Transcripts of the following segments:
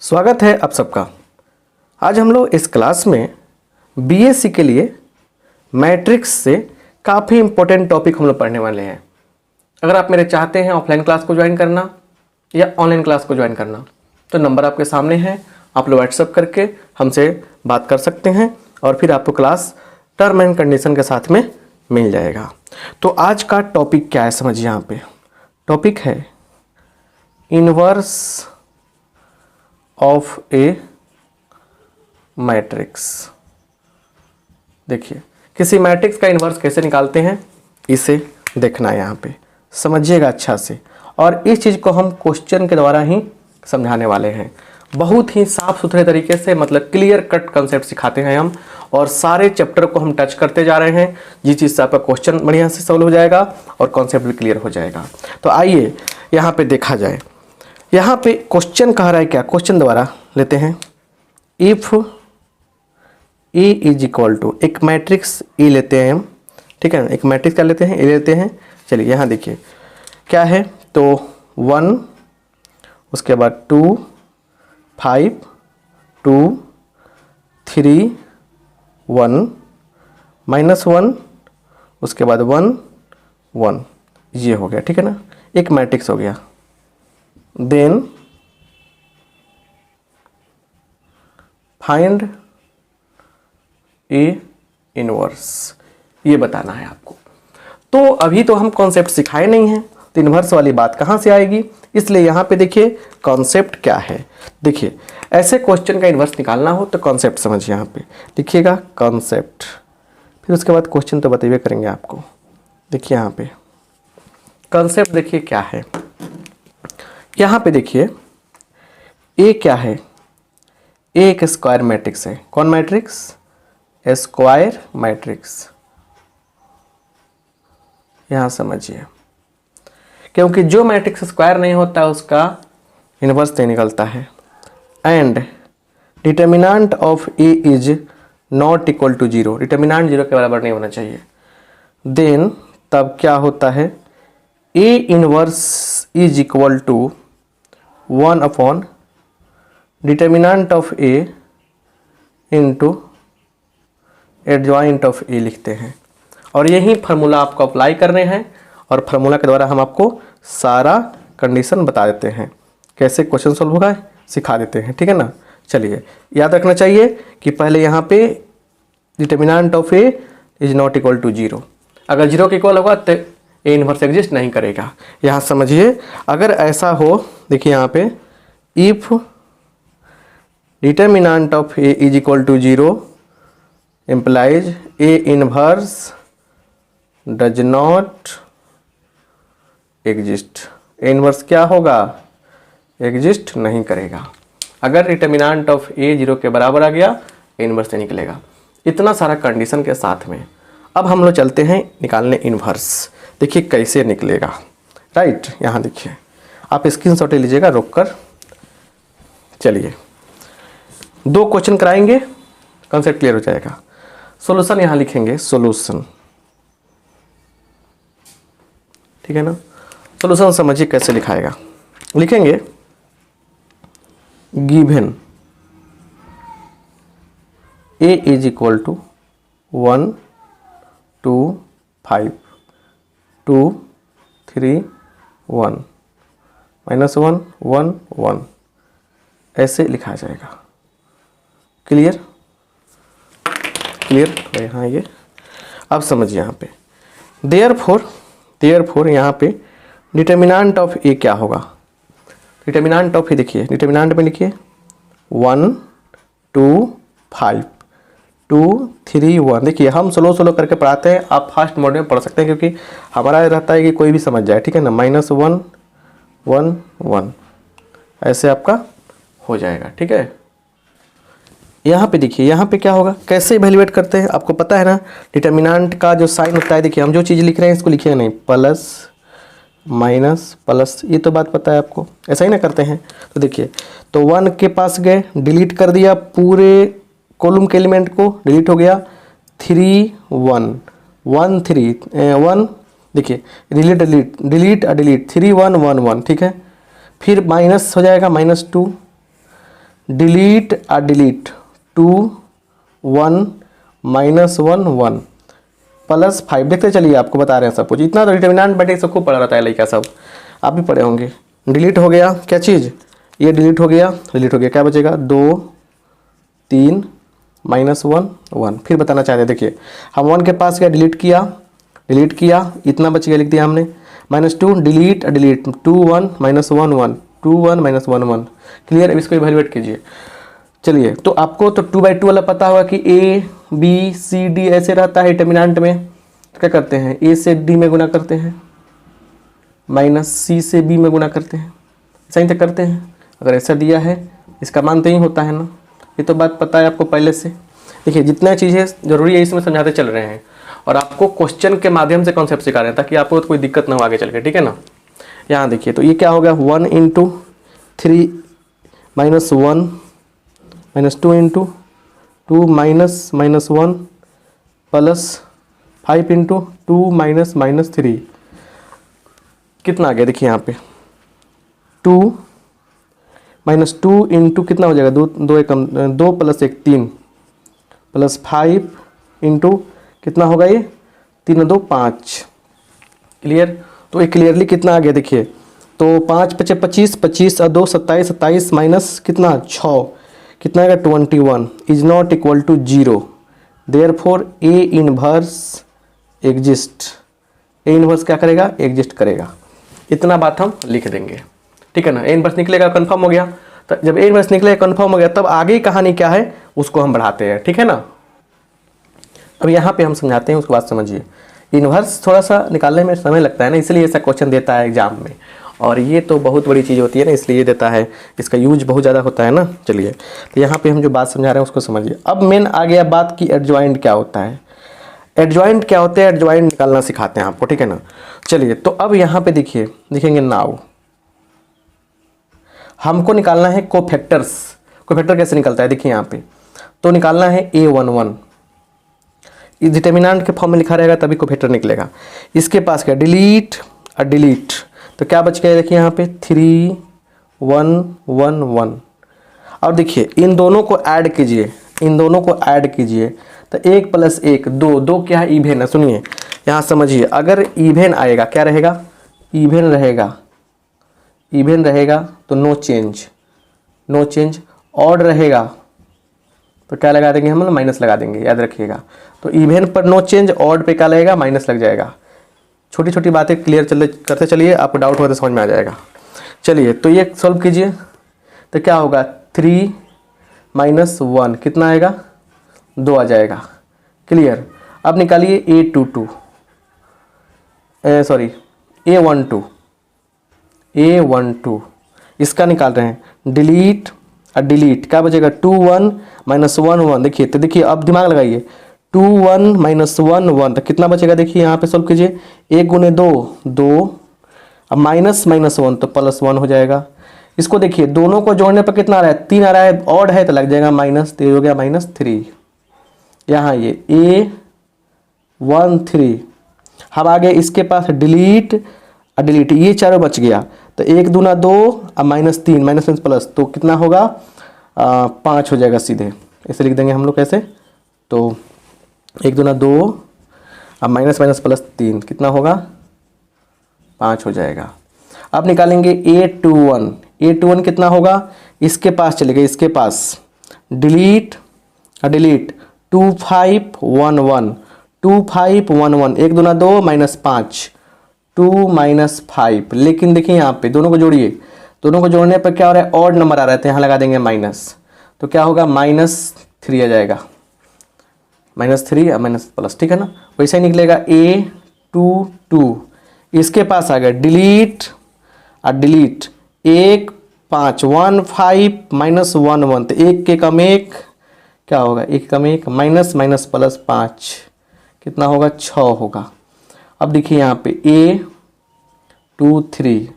स्वागत है आप सबका। आज हम लोग इस क्लास में बीएससी के लिए मैट्रिक्स से काफ़ी इंपॉर्टेंट टॉपिक हम लोग पढ़ने वाले हैं। अगर आप मेरे चाहते हैं ऑफलाइन क्लास को ज्वाइन करना या ऑनलाइन क्लास को ज्वाइन करना तो नंबर आपके सामने है, आप लोग व्हाट्सअप करके हमसे बात कर सकते हैं और फिर आपको क्लास टर्म एंड कंडीशन के साथ में मिल जाएगा। तो आज का टॉपिक क्या है समझिए। यहाँ पे टॉपिक है इनवर्स ऑफ ए मैट्रिक्स। देखिए किसी मैट्रिक्स का इन्वर्स कैसे निकालते हैं इसे देखना है, यहाँ पे समझिएगा अच्छा से। और इस चीज़ को हम क्वेश्चन के द्वारा ही समझाने वाले हैं, बहुत ही साफ सुथरे तरीके से, मतलब क्लियर कट कंसेप्ट सिखाते हैं हम। और सारे चैप्टर को हम टच करते जा रहे हैं, जिस चीज़ से आपका क्वेश्चन बढ़िया से सॉल्व हो जाएगा और कॉन्सेप्ट भी क्लियर हो जाएगा। तो आइए यहाँ पे देखा जाए। यहाँ पे क्वेश्चन कह रहा है क्या, क्वेश्चन द्वारा लेते हैं। If A is equal to, एक मैट्रिक्स ए लेते हैं हम, ठीक है, एक मैट्रिक्स क्या लेते हैं, ए लेते हैं। चलिए यहाँ देखिए क्या है, तो 1, उसके बाद 2, 5, 2, 3, 1, -1, उसके बाद 1, 1, ये हो गया, ठीक है ना, एक मैट्रिक्स हो गया। देन फाइंड ए इनवर्स, ये बताना है आपको। तो अभी तो हम कॉन्सेप्ट सिखाए नहीं हैं, तो इनवर्स वाली बात कहाँ से आएगी, इसलिए यहाँ पे देखिए कॉन्सेप्ट क्या है। देखिए ऐसे क्वेश्चन का इनवर्स निकालना हो तो कॉन्सेप्ट समझिए, यहाँ पे लिखिएगा कॉन्सेप्ट, फिर उसके बाद क्वेश्चन तो बताइए करेंगे आपको। देखिए यहाँ पे कॉन्सेप्ट देखिए क्या है। यहाँ पे देखिए ए क्या है, ए एक स्क्वायर मैट्रिक्स है। कौन मैट्रिक्स, स्क्वायर मैट्रिक्स। यहाँ समझिए, क्योंकि जो मैट्रिक्स स्क्वायर नहीं होता उसका इनवर्स नहीं निकलता है। And determinant of A is not equal to 0, determinant 0 के बराबर नहीं होना चाहिए। देन तब क्या होता है, A inverse is equal to 1 upon determinant of A into adjoint of A लिखते हैं। और यही फार्मूला आपको अप्लाई करने हैं और फार्मूला के द्वारा हम आपको सारा कंडीशन बता देते हैं, कैसे क्वेश्चन सोल्व होगा सिखा देते हैं, ठीक है ना। चलिए याद रखना चाहिए कि पहले यहाँ पे determinant of A is not equal to 0, अगर 0 के इक्वल होगा तो ए इनवर्स एग्जिस्ट नहीं करेगा। यहाँ समझिए, अगर ऐसा हो, देखिए यहाँ पे if determinant of A is equal to 0 implies A inverse does not exist, A inverse क्या होगा, एग्जिस्ट नहीं करेगा। अगर डिटर्मिनेंट ऑफ ए 0 के बराबर आ गया A इनवर्स से निकलेगा। इतना सारा कंडीशन के साथ में अब हम लोग चलते हैं निकालने इनवर्स। देखिए कैसे निकलेगा, राइट। यहाँ देखिए आप स्क्रीनशॉट ले लीजिएगा रोक कर। चलिए 2 क्वेश्चन कराएंगे, कॉन्सेप्ट क्लियर हो जाएगा। सॉल्यूशन यहाँ लिखेंगे, सॉल्यूशन, ठीक है ना। सॉल्यूशन समझिए कैसे लिखाएगा, लिखेंगे given A is equal to 1, 2, 5, 2, 3, 1, -1, 1, 1, ऐसे लिखा जाएगा। क्लियर, क्लियर यहाँ ये। अब समझिए यहाँ पे देयरफॉर यहाँ पे डिटर्मिनेंट ऑफ ए क्या होगा, डिटर्मिनेंट ऑफ ए देखिए, डिटर्मिनेंट में लिखिए 1, 2, 5, 2, 3, 1। देखिए हम स्लो करके पढ़ाते हैं, आप फास्ट मोड में पढ़ सकते हैं, क्योंकि हमारा रहता है कि कोई भी समझ जाए, ठीक है ना। -1, 1, 1 ऐसे आपका हो जाएगा, ठीक है। यहाँ पे देखिए, यहाँ पे क्या होगा, कैसे इवेल्युएट करते हैं आपको पता है ना। डिटर्मिनेंट का जो साइन होता है, देखिए हम जो चीज़ लिख रहे हैं इसको लिखिए नहीं, प्लस माइनस प्लस, ये तो बात पता है आपको, ऐसा ही ना करते हैं। तो देखिए, तो 1 के पास गए, डिलीट कर दिया, पूरे कॉलम के एलिमेंट को डिलीट हो गया। 3, 1, 1, 3, 1, देखिए डिलीट डिलीट डिलीट डिलीट 3, 1, 1, 1, ठीक है। फिर माइनस हो जाएगा, -2, डिलीट और डिलीट 2 1 -1 1 +5। देखते चलिए, आपको बता रहे हैं सब कुछ। इतना तो डिटर्मिनेंट बैठे सबको पढ़ा रहता है लड़का सब, आप भी पढ़े होंगे। डिलीट हो गया क्या चीज़, ये डिलीट हो गया, क्या बचेगा 2 3 -1 1। फिर बताना चाहते हैं, देखिए हम 1 के पास क्या डिलीट किया, इतना बच गया, लिख दिया हमने। -2 डिलीट 2 1 -1 1 2 1 -1 1। क्लियर, अब इसको इवैल्यूएट कीजिए। चलिए, तो आपको तो 2/2 वाला पता होगा कि A B C D ऐसे रहता है डिटर्मिनेंट में। तो क्या करते हैं, A से D में गुना करते हैं, -C से B में गुना करते हैं, सही तक करते हैं। अगर ऐसा दिया है, इसका मान तो ही होता है ना, ये तो बात पता है आपको पहले से। देखिए जितना चीज़ें ज़रूरी है इसमें समझाते चल रहे हैं, और आपको क्वेश्चन के माध्यम से कॉन्सेप्ट सिखा रहे हैं ताकि आपको कोई दिक्कत ना हो आगे चल के, ठीक है ना। यहाँ देखिए, तो ये क्या हो गया, 1 × 3 -1 -2 × 2 -1 +5 × 2 -3 कितना आ गया, देखिए यहाँ पे 2 -2 × कितना हो जाएगा, 2 + 1 3 +5 × कितना होगा, ये 3 2 5। क्लियर, तो ये क्लियरली कितना आ गया, देखिए तो 5 × 5 25 25 और 2 27 27 माइनस कितना 6 कितना आएगा 21 is not equal to 0। Therefore A inverse exist, A inverse क्या करेगा, एग्जिस्ट करेगा। इतना बात हम लिख देंगे, ठीक है ना। A इनवर्स निकलेगा, कंफर्म हो गया। तो जब A इनवर्स निकलेगा, कंफर्म हो गया, तब आगे कहानी क्या है उसको हम बढ़ाते हैं, ठीक है ना। अब यहाँ पे हम समझाते हैं, उसके बाद समझिए। इनवर्स थोड़ा सा निकालने में समय लगता है ना, इसलिए ऐसा क्वेश्चन देता है एग्जाम में, और ये तो बहुत बड़ी चीज़ होती है ना, इसलिए देता है, इसका यूज बहुत ज़्यादा होता है ना। चलिए, तो यहाँ पे हम जो बात समझा रहे हैं उसको समझिए। अब मेन आ गया बात कि एडजॉइंट क्या होता है। एडजॉइंट क्या होते हैं, एडजॉइंट निकालना सिखाते हैं आपको, ठीक है ना। चलिए, तो अब यहाँ पे देखिए, देखेंगे नाउ हमको निकालना है कोफैक्टर्स। कोफैक्टर कैसे निकलता है, देखिए यहाँ पे तो निकालना है A11, इस डिटर्मिनेंट के फॉर्म में लिखा रहेगा तभी कोफैक्टर निकलेगा। इसके पास क्या डिलीट और डिलीट, तो क्या बच गया, देखिए यहाँ पे 3 1 1 1। और देखिए इन दोनों को ऐड कीजिए, तो 1 + 1 2 2 क्या है, इवेन है। सुनिए यहाँ समझिए, अगर इवेन आएगा क्या रहेगा, इवेन रहेगा तो नो चेंज। ऑड रहेगा तो क्या लगा देंगे हम, माइनस लगा देंगे, याद रखिएगा। तो इवेन पर नो चेंज, ऑड पे क्या लगेगा, माइनस लग जाएगा। छोटी छोटी बातें क्लियर करते चलिए, आपको डाउट हो तो समझ में आ जाएगा। चलिए, तो ये सॉल्व कीजिए, तो क्या होगा 3 - 1 कितना आएगा, 2 आ जाएगा। क्लियर, अब निकालिए A12 इसका निकाल रहे हैं। डिलीट और डिलीट क्या बचेगा, 2 1 -1 1। देखिए, तो देखिए अब दिमाग लगाइए, 2 1 -1 1 तो कितना बचेगा, देखिए यहाँ पे सॉल्व कीजिए। 1 × 2 2, अब -1 तो +1 हो जाएगा। इसको देखिए, दोनों को जोड़ने पर कितना आ रहा है, 3 आ रहा है, ऑड है तो लग जाएगा माइनस, तो हो गया -3। यहाँ ये A13। हम आगे इसके पास डिलीट और डिलीट, ये चारों बच गया, तो 1 दूना 2 और -3 माइनस प्लस, तो कितना होगा 5 हो जाएगा सीधे। ऐसे लिख देंगे हम लोग कैसे, तो 1 दूना 2 अब माइनस प्लस 3 कितना होगा 5 हो जाएगा। अब निकालेंगे A21 कितना होगा, इसके पास चलेगा, इसके पास डिलीट और डिलीट 2 5 1 1 2 5 1 1 1 दूना 2 -5 2 -5। लेकिन देखिए यहाँ पे दोनों को जोड़िए, दोनों को जोड़ने पर क्या हो रहा है, ऑड नंबर आ रहा है, तो यहाँ लगा देंगे माइनस, तो क्या होगा -3 आ जाएगा, -3 और माइनस प्लस, ठीक है ना। वैसे ही निकलेगा A22। इसके पास आ गया डिलीट और डिलीट 1 5 1 5 -1 1, तो 1 के कम 1 क्या होगा, 1 कम 1 माइनस प्लस 5 कितना होगा 6 होगा। अब देखिए यहाँ पे A23,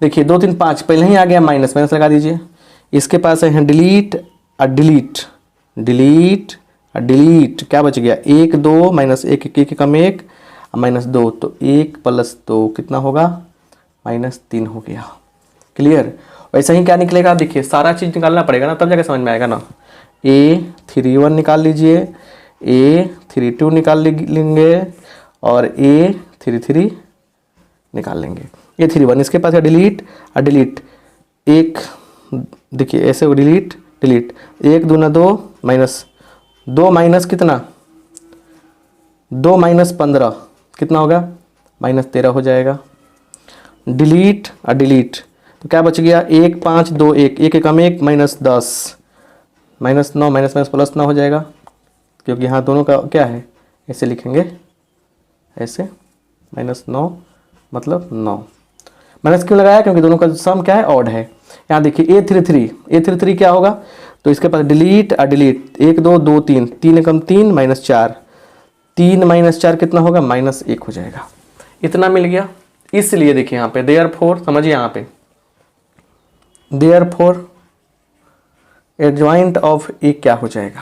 देखिए 2 3 5 पहले ही आ गया, माइनस लगा दीजिए। इसके पास है डिलीट और डिलीट क्या बच गया 1 2 -1 1 कम 1 -2, तो 1 + 2 कितना होगा -3 हो गया। क्लियर, वैसे ही क्या निकलेगा, देखिए सारा चीज़ निकालना पड़ेगा ना, तब जाकर समझ में आएगा ना। A31 निकाल लीजिए, A32 निकाल लेंगे और A33 निकाल लेंगे। A31 इसके पास है डिलीट और डिलीट एक, देखिए ऐसे वो डिलीट डिलीट, 1 दूना 2 माइनस 2 माइनस कितना 2 माइनस 15 कितना होगा -13 हो जाएगा। डिलीट और डिलीट तो क्या बच गया 1 5 2 1 1 एकम 1 -10 -9 माइनस माइनस प्लस 9 हो जाएगा, क्योंकि यहाँ दोनों का क्या है, ऐसे लिखेंगे ऐसे -9 मतलब 9। माइनस क्यों लगाया, क्योंकि दोनों का सम क्या है, ऑड है। यहाँ देखिए A33 क्या होगा, तो इसके पास डिलीट और डिलीट 1 2 2 3 3 एकम 3 -4 3 -4 कितना होगा -1 हो जाएगा। इतना मिल गया। इसलिए देखिए यहाँ पे देयरफॉर, समझिए यहाँ पे देयरफॉर एडजॉइंट ऑफ ए क्या हो जाएगा,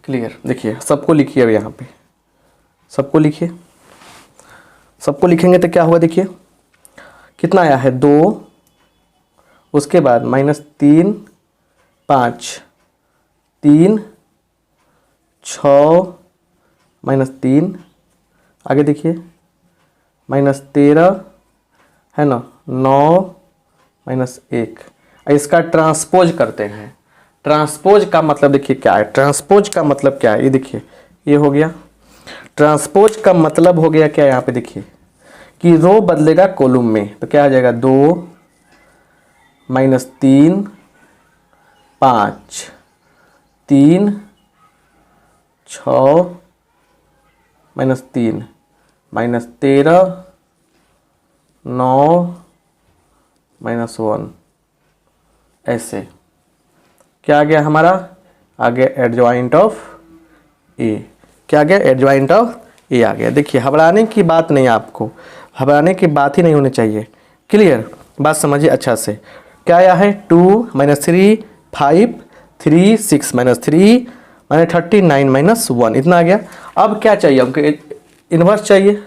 क्लियर। देखिए सबको लिखिए, अब यहाँ पे सबको लिखिए, सबको लिखेंगे तो क्या होगा, देखिए कितना आया है 2, उसके बाद -3 5 3 6 -3, आगे देखिए -13 है ना, 9 -1। इसका ट्रांसपोज करते हैं। ट्रांसपोज का मतलब देखिए क्या है, ट्रांसपोज का मतलब क्या है, ये देखिए ये हो गया। ट्रांसपोज का मतलब हो गया क्या, यहाँ पे देखिए कि रो बदलेगा कॉलम में, तो क्या आ जाएगा 2 -3 5 3 6 -3 -13 9 -1, ऐसे क्या आ गया हमारा, आ गया एडजॉइंट ऑफ ए। क्या आ गया, एडजॉइंट ऑफ ए आ गया। देखिए घबराने की बात नहीं, आपको घबराने की बात ही नहीं होनी चाहिए, क्लियर। बात समझिए अच्छा से। क्या आया है 2 -3 5 3 6 -3 -39 -1, इतना आ गया। अब क्या चाहिए हमको, इन्वर्स चाहिए।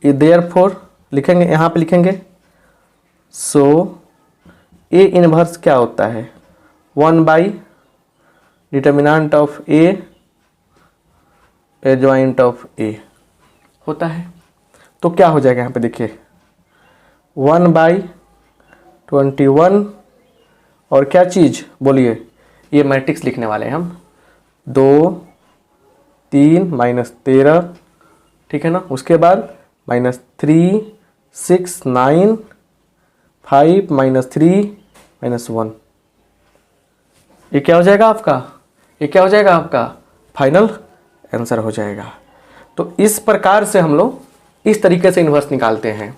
ये देयरफॉर लिखेंगे, यहाँ पे लिखेंगे सो ए इन्वर्स क्या होता है 1 by determinant of A adjoint of A होता है। तो क्या हो जाएगा यहाँ पे देखिए 1/21 और क्या चीज़ बोलिए, ये मैट्रिक्स लिखने वाले हैं हम 2 3 -13, ठीक है ना। उसके बाद -3 6 9 5 -3 -1, ये क्या हो जाएगा आपका, ये क्या हो जाएगा आपका फाइनल आंसर हो जाएगा। तो इस प्रकार से हम लोग इस तरीके से इन्वर्स निकालते हैं।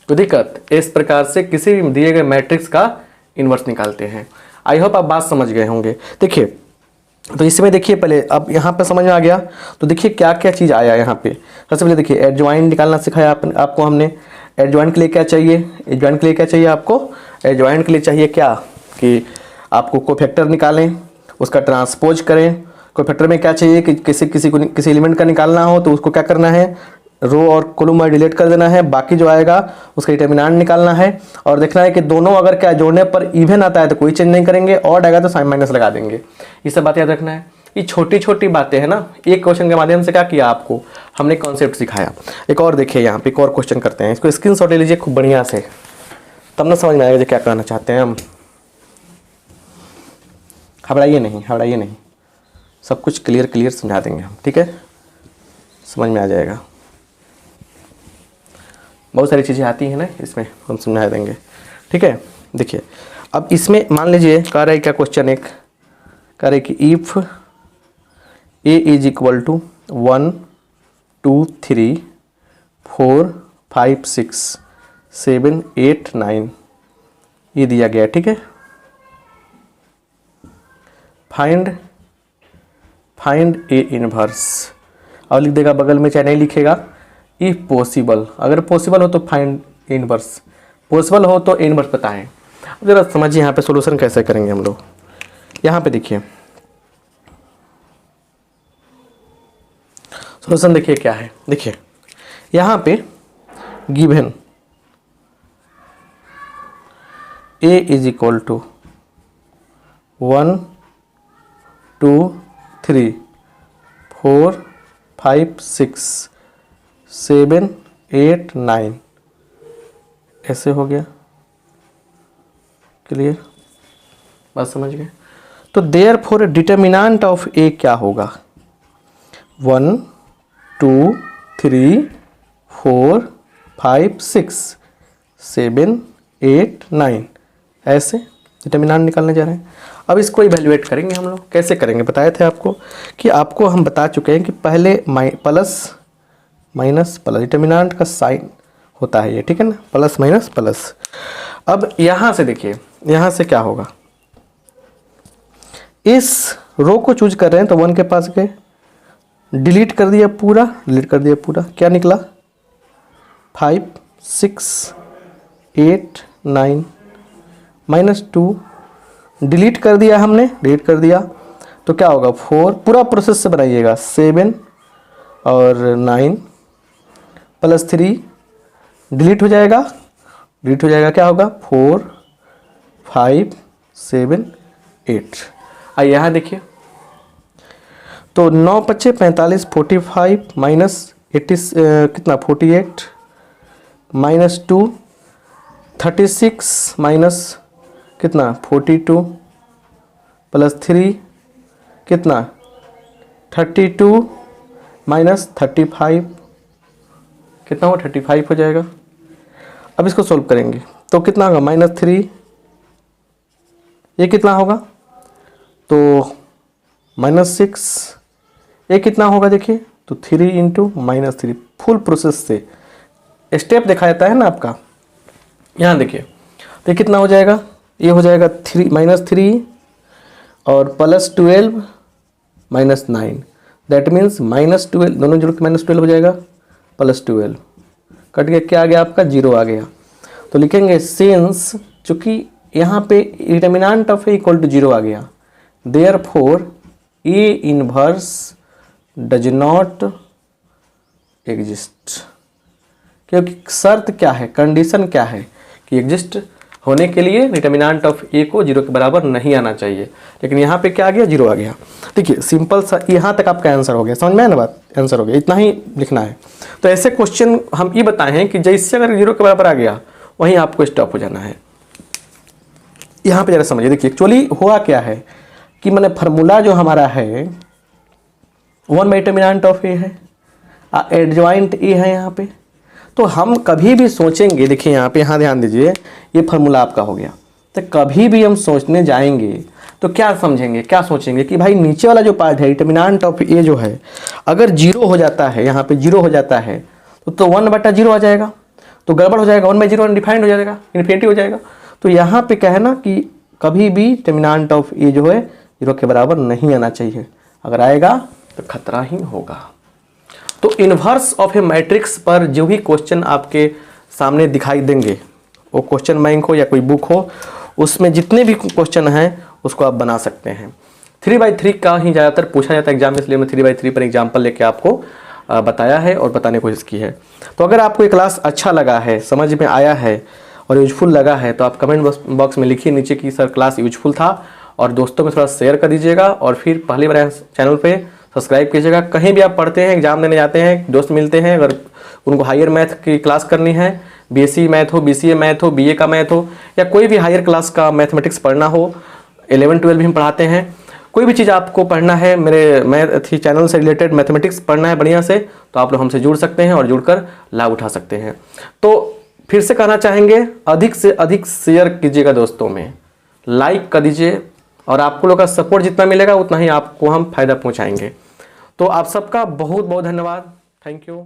तो दिक्कत इस प्रकार से किसी भी दिए गए मैट्रिक्स का इन्वर्स निकालते हैं। आई होप आप बात समझ गए होंगे। देखिए तो इसमें देखिए पहले अब यहाँ पे समझ में आ गया। तो देखिए क्या क्या चीज़ आया यहाँ पे। सबसे पहले देखिए एडजॉइंट निकालना सिखाया आपको हमने। एडजॉइंट के लिए क्या चाहिए, एडजॉइंट के लिए क्या चाहिए आपको, एडजॉइंट के लिए चाहिए क्या कि आपको कोफैक्टर निकालें, उसका ट्रांसपोज करें। कोफैक्टर में क्या चाहिए कि किसी एलिमेंट का निकालना हो तो उसको क्या करना है, रो और कॉलम में डिलीट कर देना है, बाकी जो आएगा उसका डिटर्मिनेंट निकालना है और देखना है कि दोनों अगर क्या जोड़ने पर इवन आता है तो कोई चेंज नहीं करेंगे, ऑड आएगा तो साइन माइनस लगा देंगे। ये सब बात याद रखना है। ये छोटी छोटी बातें हैं ना, एक क्वेश्चन के माध्यम से क्या किया आपको हमने कॉन्सेप्ट सिखाया। एक और देखिए यहाँ पे एक और क्वेश्चन करते हैं, इसको स्क्रीनशॉट ले लीजिए खूब बढ़िया से, तब ना समझ में आएगा क्या कहना चाहते हैं हम। घबराइए नहीं, घबराइए नहीं, सब कुछ क्लियर समझा देंगे हम, ठीक है, समझ में आ जाएगा। बहुत सारी चीज़ें आती हैं ना इसमें, हम समझा देंगे, ठीक है। देखिए अब इसमें मान लीजिए कह रहा है क्या क्वेश्चन, एक कह रहे कि if A is equal to 1 2 3 4 5 6 7 8 9 ये दिया गया, ठीक है। फाइंड ए इनवर्स और लिख देगा बगल में, चाहे नहीं लिखेगा इफ़ पॉसिबल, अगर पॉसिबल हो तो फाइंड ए इनवर्स, पॉसिबल हो तो ए इनवर्स बताएं। अब जरा समझिए यहाँ पे सॉल्यूशन कैसे करेंगे हम लोग। यहाँ पे देखिए सॉल्यूशन देखिए क्या है। देखिए यहाँ पे given A is equal to 1 2 3 4 5 6 7 8 9 ऐसे हो गया। क्लियर, बात समझ गए। तो देयरफॉर डिटर्मिनेंट ऑफ ए क्या होगा, 1 2 3 4 5 6 7 8 9 ऐसे डिटर्मिनेंट निकालने जा रहे हैं। अब इसको इवैल्यूएट करेंगे हम लोग। कैसे करेंगे, बताए थे आपको कि आपको हम बता चुके हैं कि पहले प्लस माइनस प्लस, डिटर्मिनेंट का साइन होता है ये, ठीक है ना, प्लस माइनस प्लस। अब यहाँ से देखिए, यहाँ से क्या होगा, इस रो को चूज कर रहे हैं तो 1 के पास गए, डिलीट कर दिया पूरा, क्या निकला 5 6 8 9 -2 डिलीट कर दिया हमने, तो क्या होगा 4, पूरा प्रोसेस से बनाइएगा 7 और 9 +3 डिलीट हो जाएगा, क्या होगा 4 5 7 8। आइए यहाँ देखिए, तो 9 बचे 45 45 माइनस 80 कितना 48 -2 36 माइनस कितना 42 +3 कितना 32 माइनस 35 कितना होगा 35 हो जाएगा। अब इसको सोल्व करेंगे तो कितना होगा -3, ये कितना होगा तो -6, ये कितना होगा देखिए तो 3 × -3, फुल प्रोसेस से स्टेप दिखाया जाता है ना आपका। यहाँ देखिए तो ये कितना हो जाएगा, ये हो जाएगा -3 और +12 -9, दैट मीन्स -12, दोनों जोड़ के -12 हो जाएगा, +12 कट गया, क्या आ गया आपका 0 आ गया। तो लिखेंगे सिंस, चूंकि यहाँ पे determinant of A equal to 0 आ गया, therefore A inverse does not exist. क्योंकि शर्त क्या है, कंडीशन क्या है कि एग्जिस्ट होने के लिए डिटर्मिनेंट ऑफ ए को 0 के बराबर नहीं आना चाहिए, लेकिन यहाँ पे क्या आ गया 0 आ गया। देखिए सिंपल सा, यहाँ तक आपका आंसर हो गया, समझ में आया ना बात, आंसर हो गया, इतना ही लिखना है। तो ऐसे क्वेश्चन हम ये बताए हैं कि जैसे अगर 0 के बराबर आ गया वहीं आपको स्टॉप हो जाना है। यहाँ पे जरा समझिए, देखिए एक्चुअली हुआ क्या है कि मैंने फार्मूला जो हमारा है 1 डिटर्मिनेंट ऑफ ए है, एडजॉइंट ए है यहाँ पे, तो हम कभी भी सोचेंगे, देखिए यहाँ पे, यहाँ ध्यान दीजिए, ये फार्मूला आपका हो गया, तो कभी भी हम सोचने जाएंगे तो क्या समझेंगे, क्या सोचेंगे कि भाई नीचे वाला जो पार्ट है डिटर्मिनेंट ऑफ ए जो है, अगर 0 हो जाता है, यहाँ पे 0 हो जाता है तो 1/0 आ जाएगा, तो गड़बड़ हो जाएगा, 1/0 अनडिफाइंड हो जाएगा, इन्फिनिटी हो जाएगा। तो यहाँ पे क्या है ना कि कभी भी डिटर्मिनेंट ऑफ ए जो है 0 के बराबर नहीं आना चाहिए, अगर आएगा तो खतरा ही होगा। तो इन्वर्स ऑफ ए मैट्रिक्स पर जो भी क्वेश्चन आपके सामने दिखाई देंगे, वो क्वेश्चन बैंक हो या कोई बुक हो, उसमें जितने भी क्वेश्चन हैं उसको आप बना सकते हैं। 3/3 का ही ज़्यादातर पूछा जाता है एग्जाम में, इसलिए मैं 3/3 पर एग्जाम्पल लेके आपको बताया है और बताने की कोशिश की है। तो अगर आपको ये क्लास अच्छा लगा है, समझ में आया है और यूजफुल लगा है, तो आप कमेंट बॉक्स में लिखिए नीचे कि सर क्लास यूजफुल था, और दोस्तों को थोड़ा शेयर कर दीजिएगा, और फिर पहली बार चैनल पे सब्सक्राइब कीजिएगा। कहीं भी आप पढ़ते हैं, एग्जाम देने जाते हैं, दोस्त मिलते हैं, अगर उनको हायर मैथ की क्लास करनी है, बीएससी मैथ हो, बीसीए मैथ हो, बीए का मैथ हो, या कोई भी हायर क्लास का मैथमेटिक्स पढ़ना हो, 11-12 भी हम पढ़ाते हैं, कोई भी चीज़ आपको पढ़ना है, मेरे मैथ चैनल से रिलेटेड मैथमेटिक्स पढ़ना है बढ़िया से, तो आप लोग हमसे जुड़ सकते हैं और जुड़कर लाभ उठा सकते हैं। तो फिर से कहना चाहेंगे, अधिक से अधिक शेयर कीजिएगा दोस्तों में, लाइक कर दीजिए, और आपको लोग का सपोर्ट जितना मिलेगा उतना ही आपको हम फायदा पहुंचाएंगे। तो आप सबका बहुत बहुत धन्यवाद, थैंक यू।